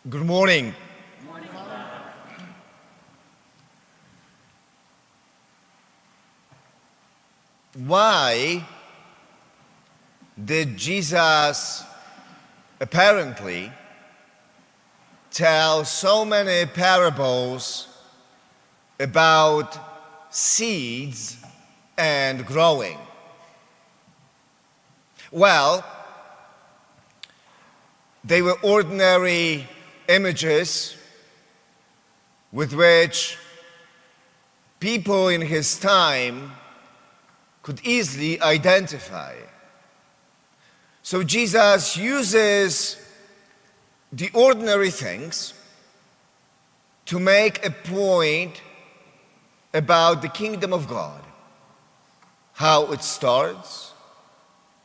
Good morning. Why did Jesus apparently tell so many parables about seeds and growing? Well, they were ordinary images with which people in his time could easily identify. So Jesus uses the ordinary things to make a point about the kingdom of God, how it starts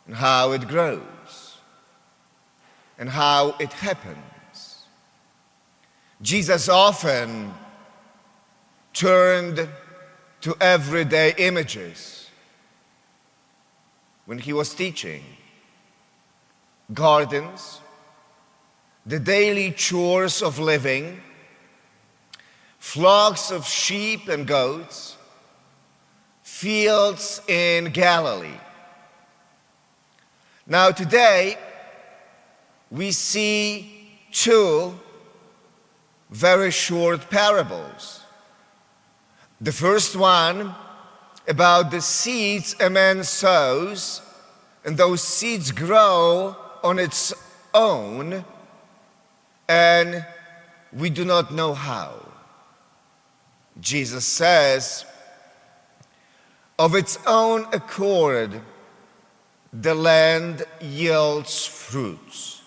and how it grows and how it happens. Jesus often turned to everyday images when he was teaching. Gardens, the daily chores of living, flocks of sheep and goats, fields in Galilee. Now today, we see two very short parables. The first one about the seeds a man sows, and those seeds grow on its own, and we do not know how. Jesus says, of its own accord, the land yields fruits.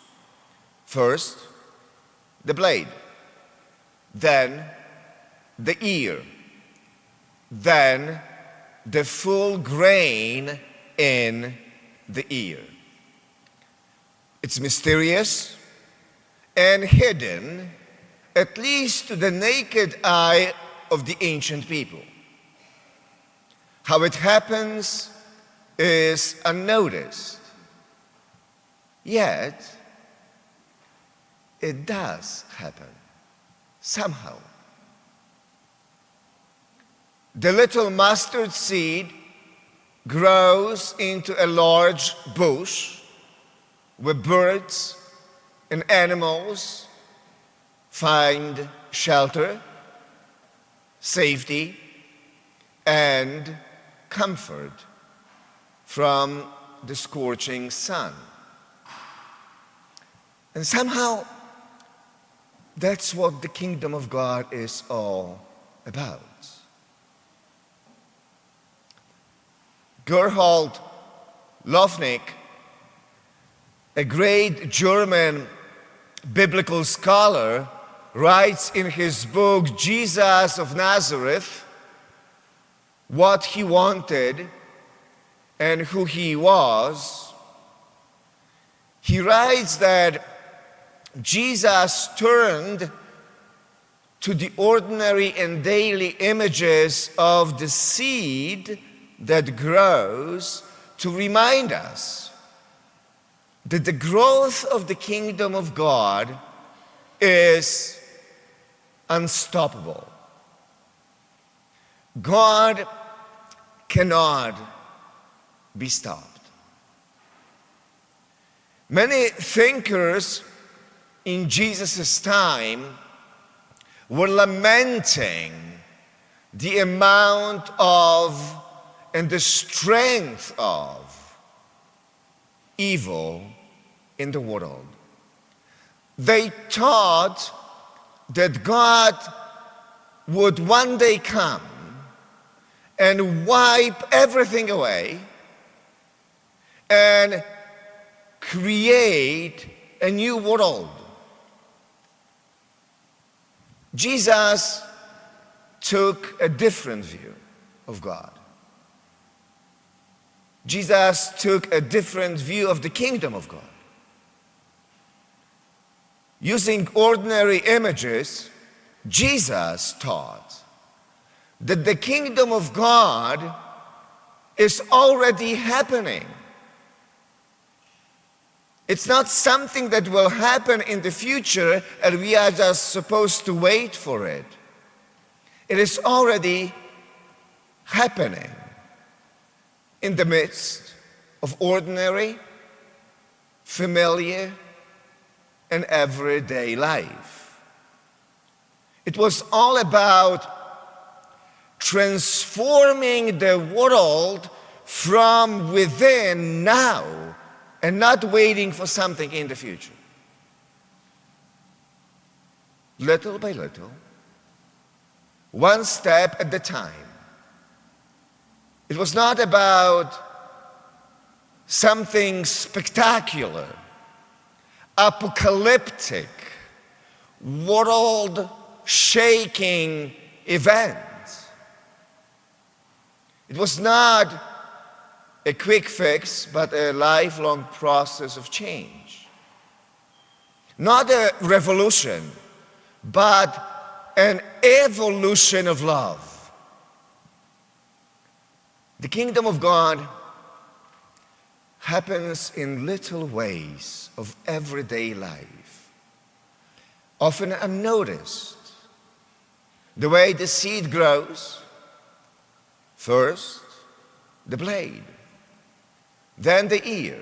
First, the blade, then the ear, then the full grain in the ear. It's mysterious and hidden, at least to the naked eye of the ancient people. How it happens is unnoticed, yet it does happen somehow. The little mustard seed grows into a large bush where birds and animals find shelter, safety, and comfort from the scorching sun. And somehow, that's what the kingdom of God is all about. Gerhard Löffnig, a great German biblical scholar, writes in his book, Jesus of Nazareth, what he wanted and who he was. He writes that Jesus turned to the ordinary and daily images of the seed that grows to remind us that the growth of the kingdom of God is unstoppable. God cannot be stopped. Many thinkers in Jesus' time were lamenting the amount of and the strength of evil in the world. They thought that God would one day come and wipe everything away and create a new world. Jesus took a different view of God. Jesus took a different view of the kingdom of God. Using ordinary images, Jesus taught that the kingdom of God is already happening. It's not something that will happen in the future and we are just supposed to wait for it. It is already happening in the midst of ordinary, familiar, and everyday life. It was all about transforming the world from within now and not waiting for something in the future. Little by little, one step at a time. It was not about something spectacular, apocalyptic, world-shaking event. It was not a quick fix, but a lifelong process of change. Not a revolution, but an evolution of love. The kingdom of God happens in little ways of everyday life, often unnoticed. The way the seed grows, first the blade, then the ear,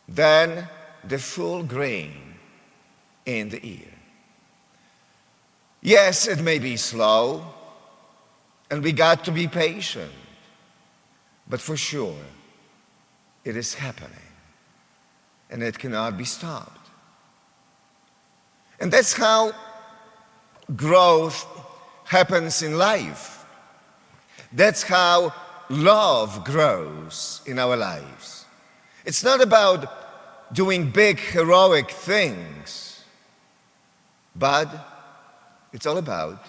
then the full grain in the ear. Yes, it may be slow, and we got to be patient, but for sure, it is happening, and it cannot be stopped. And that's how growth happens in life. That's how love grows in our lives. It's not about doing big heroic things, but it's all about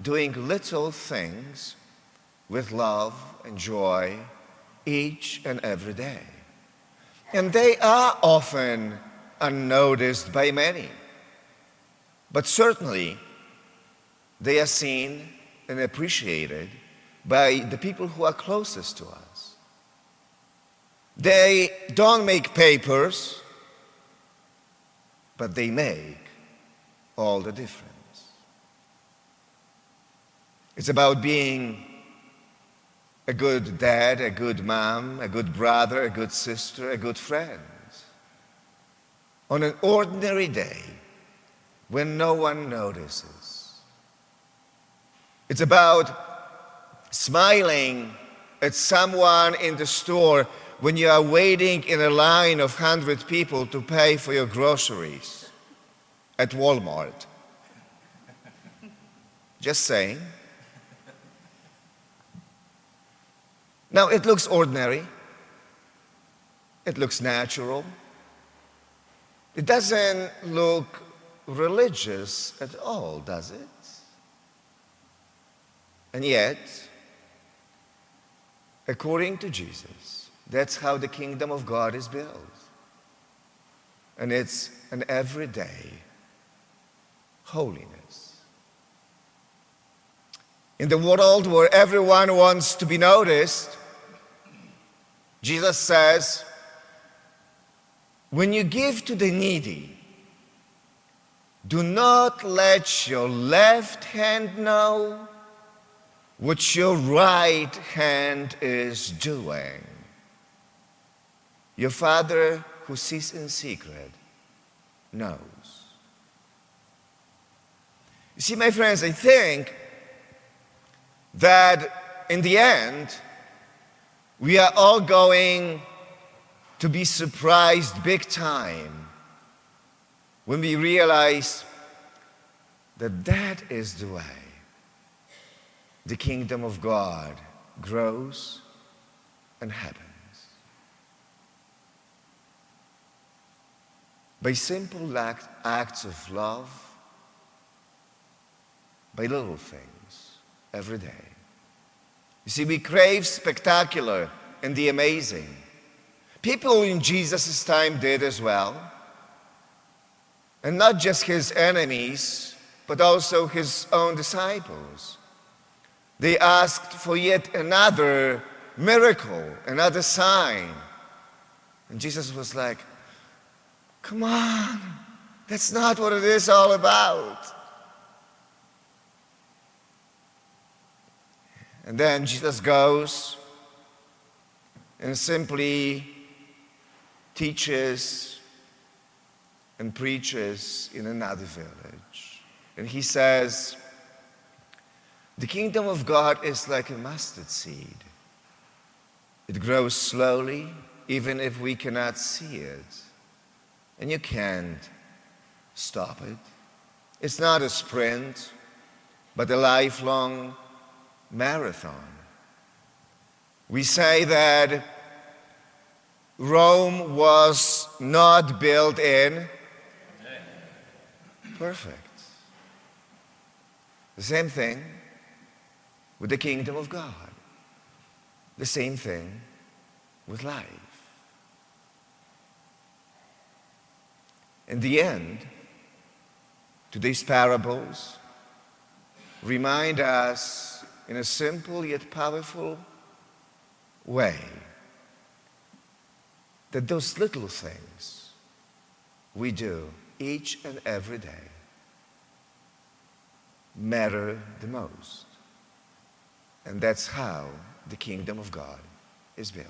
doing little things with love and joy each and every day. And they are often unnoticed by many, but certainly they are seen and appreciated by the people who are closest to us. They don't make papers, but they make all the difference. It's about being a good dad, a good mom, a good brother, a good sister, a good friend. On an ordinary day when no one notices. It's about smiling at someone in the store when you are waiting in a line of 100 people to pay for your groceries at Walmart. Just saying. Now, it looks ordinary. It looks natural. It doesn't look religious at all, does it? And yet, according to Jesus, that's how the kingdom of God is built. And it's an everyday holiness. In the world where everyone wants to be noticed, Jesus says, when you give to the needy, do not let your left hand know what your right hand is doing. Your Father who sees in secret knows. You see, my friends, I think that in the end, we are all going to be surprised big time when we realize that that is the way the kingdom of God grows and happens. By simple acts of love, by little things every day. You see, we crave spectacular and the amazing. People in Jesus' time did as well. And not just his enemies, but also his own disciples. They asked for yet another miracle, another sign. And Jesus was like, come on, that's not what it is all about. And then Jesus goes and simply teaches and preaches in another village. And he says, the kingdom of God is like a mustard seed. It grows slowly, even if we cannot see it. And you can't stop it. It's not a sprint, but a lifelong marathon. We say that Rome was not built in perfect. The same thing with the kingdom of God. The same thing with life. In the end, today's parables remind us in a simple yet powerful way that those little things we do each and every day matter the most. And that's how the kingdom of God is built.